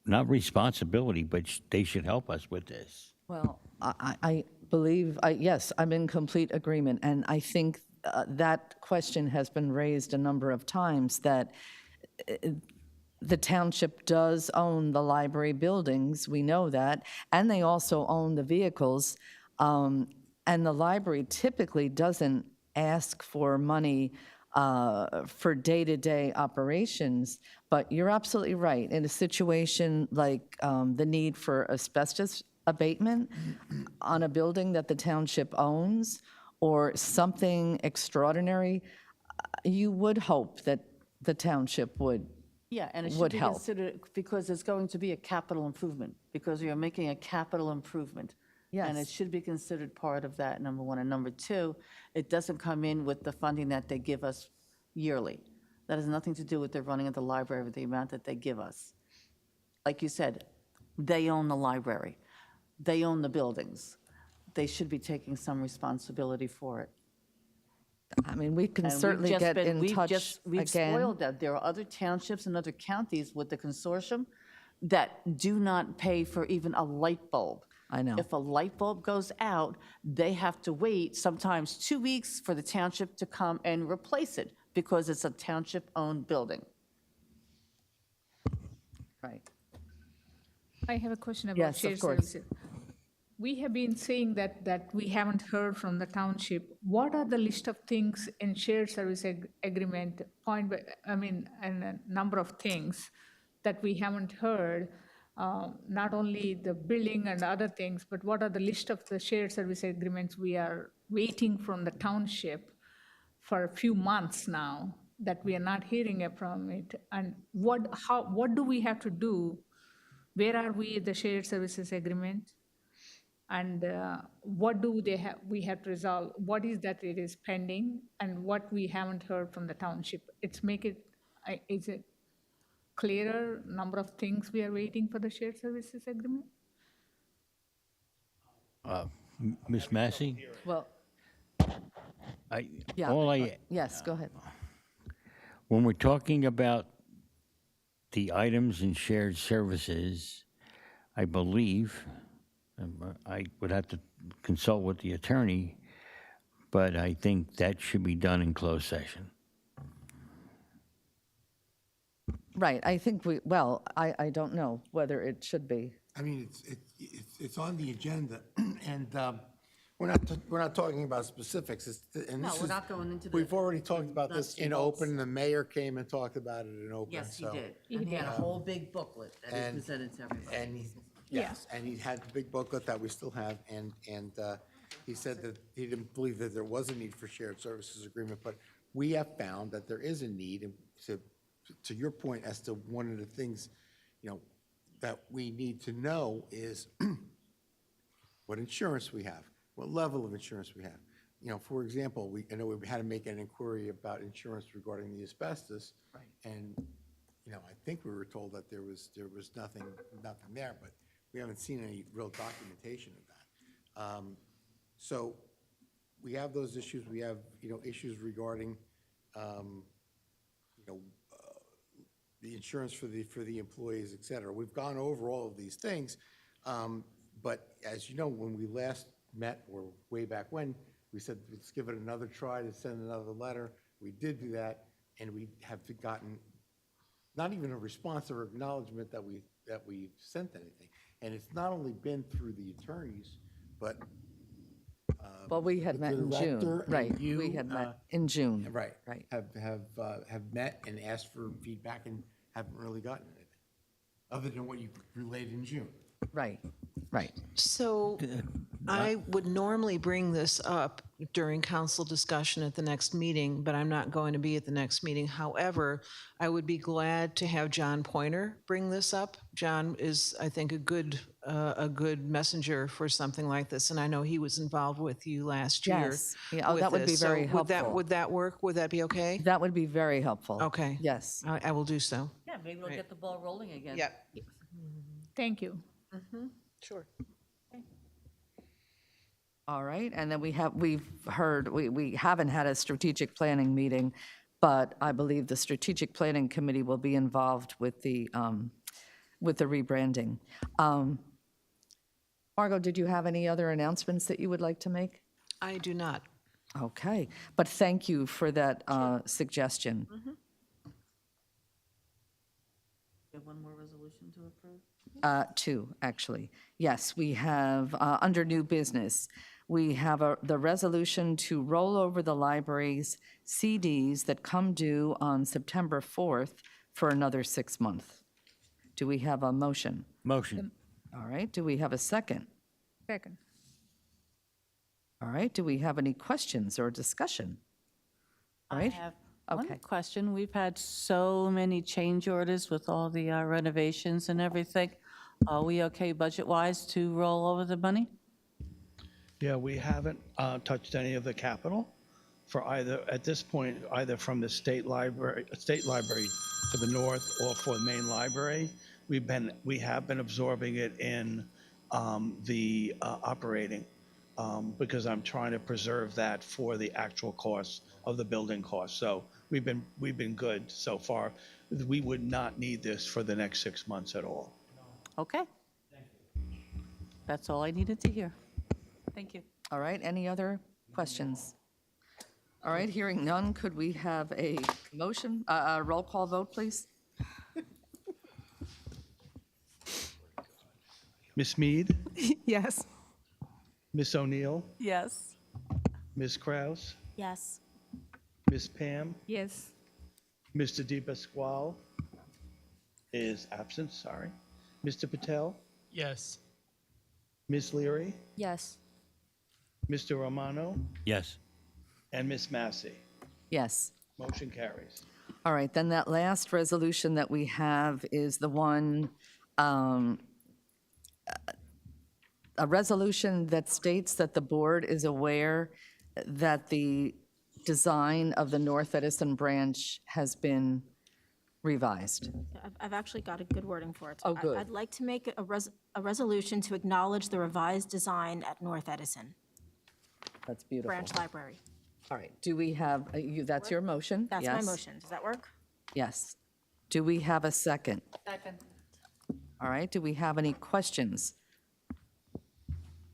not responsibility, but they should help us with this. well, I believe, yes, I'm in complete agreement, and I think that question has been raised a number of times, that the township does own the library buildings, we know that, and they also own the vehicles, and the library typically doesn't ask for money for day-to-day operations, but you're absolutely right. In a situation like the need for asbestos abatement on a building that the township owns, or something extraordinary, you would hope that the township would. Yeah, and it should Would be help. considered, because it's going to be a capital improvement, because you're making a capital improvement. And it Yes. should be considered part of that, number one. And number two, it doesn't come in with the funding that they give us yearly. That has nothing to do with the running of the library, with the amount that they give us. Like you said, they own the library. They own the buildings. They should be taking some responsibility for it. I mean, we can And we've certainly just get been- in touch We've again. spoiled that. There are other townships and other counties with the consortium that do not pay for even a light bulb. I know. If a light bulb goes out, they have to wait sometimes 2 weeks for the township to come and replace it, because it's a township-owned building. Right. I have a question about Yes, of shared course. services. We have been saying that we haven't heard from the township. What are the list of things in shared service agreement, and a number of things that we haven't heard? Not only the billing and other things, but what are the list of the shared service agreements we are waiting from the township for a few months now, that we are not hearing from it? And what do we have to do? Where are we at the shared services agreement? And what do they have, we have to resolve, what is that it is pending, and what we haven't heard from the township. Is it clearer number of things we are waiting for the shared services agreement? Ms. Massey? Well, I, yeah. all I, Yes, go ahead. when we're talking about the items and shared services, I believe, I would have to consult with the attorney, but I think that should be done in closed session. Right, I think I don't know whether it should be. I mean, it's on the agenda, and we're not talking about specifics. No, we're not going into the. We've already talked about this nuts and in bolts. open. The mayor came and talked about it in open. Yes, he so- did. And he had a whole big booklet that he And- presented to everybody. And, yes, and he had the big booklet that we still have, and he said that he didn't believe that there was a need for shared services agreement, but we have found that there is a need, and to your point as to one of the things, that we need to know is what insurance we have, what level of insurance we have. For example, I know we had to make an inquiry about insurance regarding the asbestos. Right. And, I think we were told that there was nothing there, but we haven't seen any real documentation of that. So we have those issues. We have, issues regarding, the insurance for the employees, et cetera. We've gone over all of these things, but as you know, when we last met, or way back when, we said, let's give it another try to send another letter. We did do that, and we have gotten not even a response or acknowledgement that we sent anything. And it's not only been through the attorneys, but Well, we had the met in June, director and right. you, We had met in June. right, Right. have met and asked for feedback and haven't really gotten anything, other than what you relayed in June. Right, right. So I would normally bring this up during council discussion at the next meeting, but I'm not going to be at the next meeting. However, I would be glad to have John Pointer bring this up. John is, I think, a good messenger for something like this, and I know he was involved with you last year. Yes. Yeah, with that would be this. very So helpful. Would that work? Would that be okay? That would be very helpful. Okay. Yes. I will do so. Yeah, maybe we'll get the ball rolling again. Thank you. Sure. All right, and then we haven't had a strategic planning meeting, but I believe the strategic planning committee will be involved with the rebranding. Margot, did you have any other announcements that you would like to make? I do not. Okay, but thank you for that suggestion. We have one more resolution to approve? Two, actually. Yes, we have, under new business, we have the resolution to roll over the library's CDs that come due on September 4th for another 6 months. Do we have a motion? Motion. All right, do we have a second? Second. All right, do we have any questions or discussion? All right. I have one Okay. question. We've had so many change orders with all the renovations and everything. Are we okay budget-wise to roll over the money? Yeah, we haven't touched any of the capital for either, at this point, either from the state library to the north or for the main library. We have been absorbing it in the operating because I'm trying to preserve that for the actual costs of the building costs. So we've been good so far. We would not need this for the next 6 months at all. Okay. That's all I needed to hear. Thank you. All right, any other questions? All right, hearing none, could we have a motion, a roll call vote, please? Ms. Mead, Yes. Ms. O'Neill, Yes. Ms. Kraus, Yes. Ms. Pam, Yes. Mr. Di Pasquale is absent, sorry. Mr. Patel, Yes. Ms. Leary, Yes. Mr. Romano, Yes. and Ms. Massey. Yes. Motion carries. All right, then that last resolution that we have is the one a resolution that states that the board is aware that the design of the North Edison branch has been revised. I've actually got a good wording for it. Oh, good. I'd like to make a resolution to acknowledge the revised design at North Edison That's beautiful. Branch Library. All right, do we have, that's your motion? That's my Yes? motion. Does that work? Yes. Do we have a second? Second. All right, do we have any questions?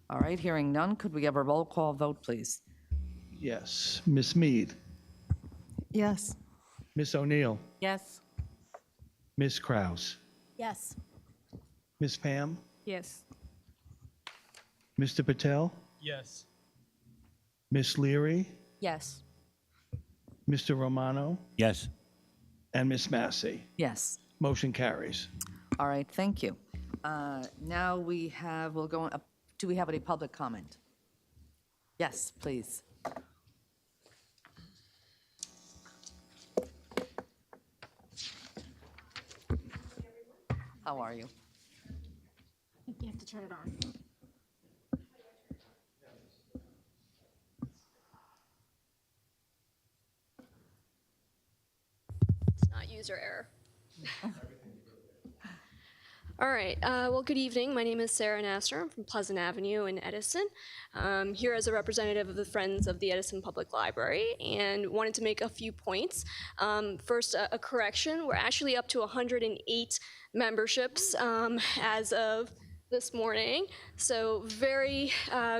All right, hearing none, could we have a roll call vote, please? Yes. Ms. Mead, Yes. Ms. O'Neill, Yes. Ms. Kraus, Yes. Ms. Pam, Yes. Mr. Patel, Yes. Ms. Leary, Yes. Mr. Romano, Yes. and Ms. Massey. Yes. Motion carries. All right, thank you. Now we'll go, do we have any public comment? Yes, please. How are you? You have to turn it on. It's not user error. All right. Well, good evening. My name is Sarah Nasser. I'm from Pleasant Avenue in Edison. Here as a representative of the Friends of the Edison Public Library, and wanted to make a few points. First, a correction. We're actually up to 108 memberships as of this morning. So very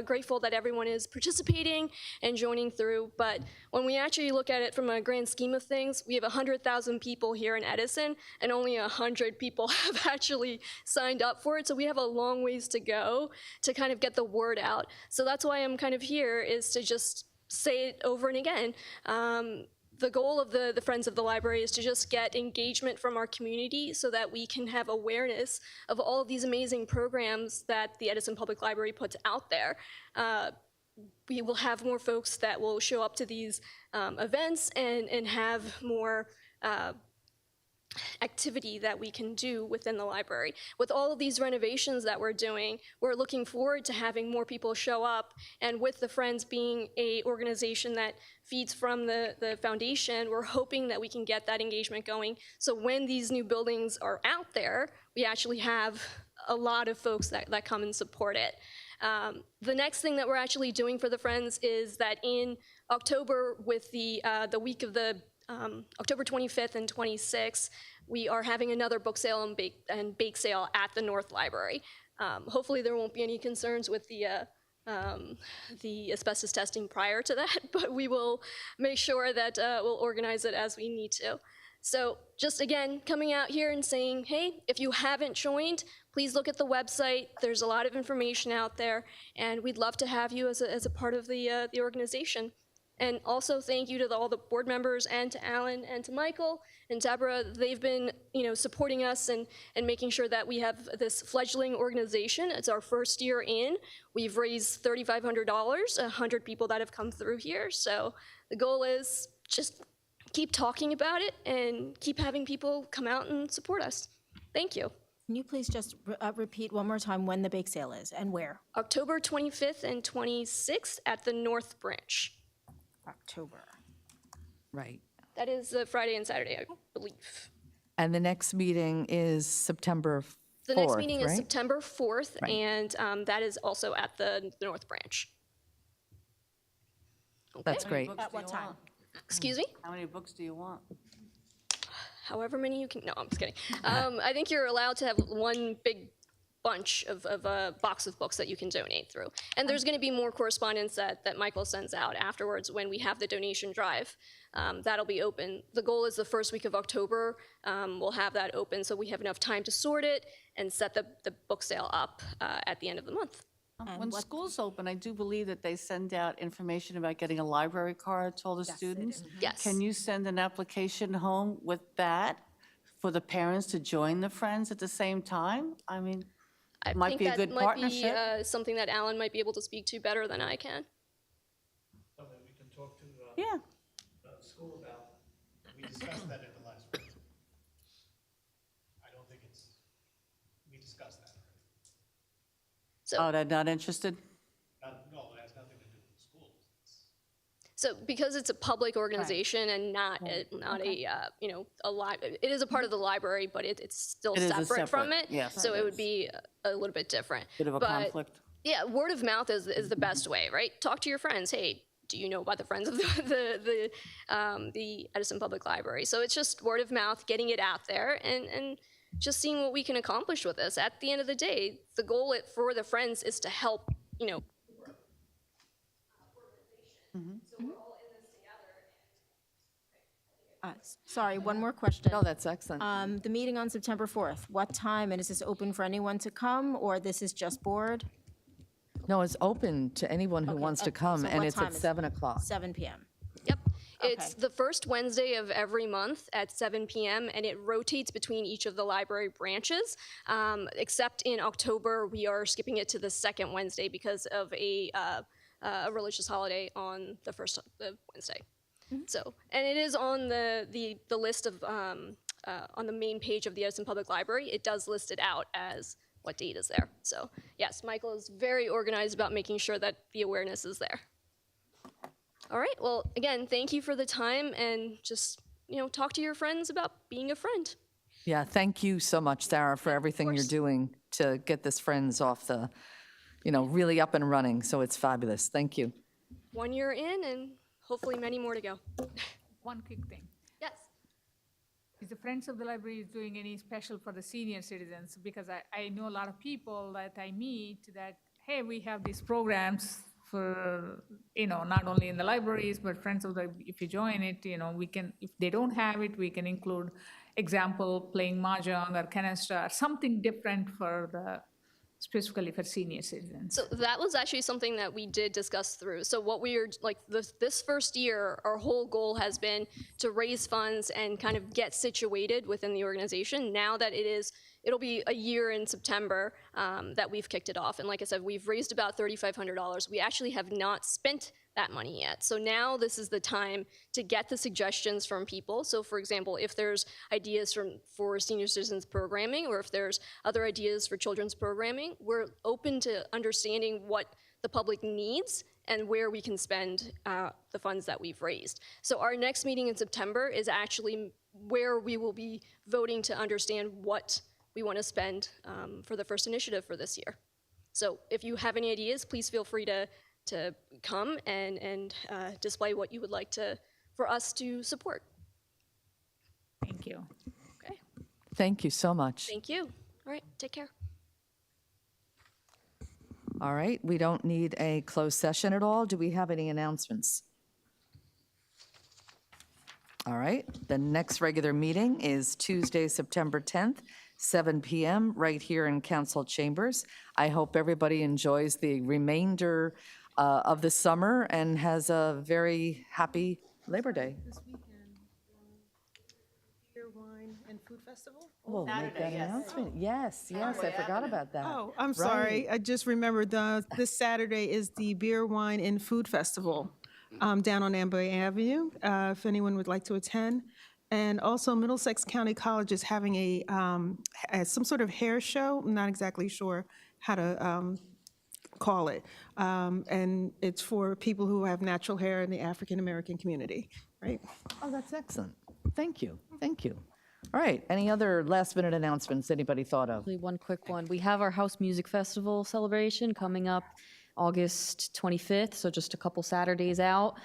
grateful that everyone is participating and joining through. But when we actually look at it from a grand scheme of things, we have 100,000 people here in Edison, and only 100 people have actually signed up for it. So we have a long ways to go to kind of get the word out. So that's why I'm kind of here, is to just say it over and again. The goal of the Friends of the Library is to just get engagement from our community so that we can have awareness of all of these amazing programs that the Edison Public Library puts out there. We will have more folks that will show up to these events and have more activity that we can do within the library. With all of these renovations that we're doing, we're looking forward to having more people show up, and with the Friends being a organization that feeds from the foundation, we're hoping that we can get that engagement going. So when these new buildings are out there, we actually have a lot of folks that come and support it. The next thing that we're actually doing for the Friends is that in October, with the week of the October 25th and 26th, we are having another book sale and bake sale at the North Library. Hopefully there won't be any concerns with the asbestos testing prior to that, but we will make sure that we'll organize it as we need to. So just again, coming out here and saying, hey, if you haven't joined, please look at the website. There's a lot of information out there, and we'd love to have you as a part of the organization. And also thank you to all the board members, and to Alan and to Michael and Deborah. They've been, supporting us and making sure that we have this fledgling organization. It's our first year in. We've raised $3,500, 100 people that have come through here. So the goal is just keep talking about it and keep having people come out and support us. Thank you. Can you please just repeat one more time when the bake sale is and where? October 25th and 26th at the North Branch. October. Right. That is Friday and Saturday, I believe. And the next meeting is September 4th, The next meeting is right? September 4th, Right. and that is also at the North Branch. That's great. At what time? Excuse me? How many books do you want? However many you can. No, I'm just kidding. I think you're allowed to have one big bunch of a box of books that you can donate through. And there's going to be more correspondence that Michael sends out afterwards when we have the donation drive. That'll be open. The goal is the first week of October. We'll have that open so we have enough time to sort it and set the book sale up at the end of the month. When schools open, I do believe that they send out information about getting a library card to all the students. Yes. Can you send an application home with that for the parents to join the Friends at the same time? I mean, I might think be a that good might partnership. be something that Alan might be able to speak to better than I can. Something we can talk to Yeah. the school about. We discussed that at the last meeting. I don't think we discussed that. Oh, they're not interested? No, it has nothing to do with the schools. So because it's a public organization and not it is a part of the library, but it's still It is a separate from separate, it. yes, So it it would is. be a little bit different. Bit of a But, conflict. Yeah, word of mouth is the best way, right? Talk to your friends. Hey, do you know about the Friends of the Edison Public Library? So it's just word of mouth, getting it out there, and just seeing what we can accomplish with this. At the end of the day, the goal for the Friends is to help, Sorry, one more question. No, that's excellent. The meeting on September 4th, what time, and is this open for anyone to come, or this is just board? No, it's open to anyone who wants to come, so and what it's time at is it? 7 o'clock. 7 PM. Yep. It's the first Wednesday of every month at 7 p.m., and it rotates between each of the library branches. Except in October, we are skipping it to the second Wednesday because of a religious holiday on the first Wednesday. So, and it is on the list of, on the main page of the Edison Public Library, it does list it out as what date is there. So, yes, Michael is very organized about making sure that the awareness is there. All right, well, again, thank you for the time, and just, talk to your friends about being a friend. Yeah, thank you so much, Sarah, for everything you're doing to get this Friends off the, really up and running. So it's fabulous. Thank you. 1 year in, and hopefully many more to go. One quick thing. Yes. Is the Friends of the Library is doing any special for the senior citizens? Because I know a lot of people that I meet that, hey, we have these programs for, not only in the libraries, but Friends of the, if you join it, we can, if they don't have it, we can include example, playing mahjong or canasta, or something different for the, specifically for senior citizens. So that was actually something that we did discuss through. So what we are, this first year, our whole goal has been to raise funds and kind of get situated within the organization. Now that it'll be a year in September that we've kicked it off. And like I said, we've raised about $3,500. We actually have not spent that money yet. So now this is the time to get the suggestions from people. So for example, if there's ideas for senior citizens programming, or if there's other ideas for children's programming, we're open to understanding what the public needs and where we can spend the funds that we've raised. So our next meeting in September is actually where we will be voting to understand what we want to spend for the first initiative for this year. So if you have any ideas, please feel free to come and display what you would like for us to support. Thank you. Okay, Thank you so much. thank you. All right, take care. All right, we don't need a closed session at all. Do we have any announcements? All right, the next regular meeting is Tuesday, September 10th, 7 p.m., right here in council chambers. I hope everybody enjoys the remainder of the summer and has a very happy Labor Day. This weekend, beer, wine, and food festival? We'll make that announcement. Yes, yes, I forgot about that. Oh, I'm sorry. I just remembered this Saturday is the Beer, Wine, and Food Festival down on Amboy Avenue, if anyone would like to attend. And also Middlesex County College is having some sort of hair show. I'm not exactly sure how to call it. And it's for people who have natural hair in the African-American community, right? Oh, that's excellent. Thank you, thank you. All right, any other last-minute announcements anybody thought of? Actually, one quick one. We have our House Music Festival celebration coming up August 25th, so just a couple Saturdays out.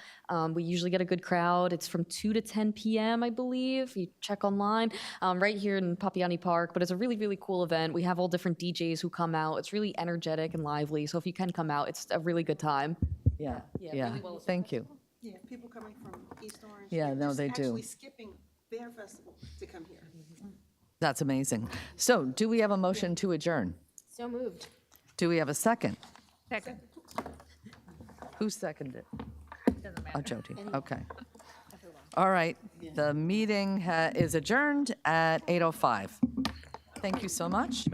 We usually get a good crowd. It's from 2 to 10 p.m., I believe. You check online, right here in Papiani Park. But it's a really, really cool event. We have all different DJs who come out. It's really energetic and lively. So if you can come out, it's a really good time. Yeah, yeah, thank you. Yeah, people coming from East Orange. Yeah, no, they do. Actually skipping their festival to come here. That's amazing. So do we have a motion to adjourn? So moved. Do we have a second? Second. Who seconded it? Doesn't matter. Oh, Jody, okay. All right, the meeting is adjourned at 8:05. Thank you so much.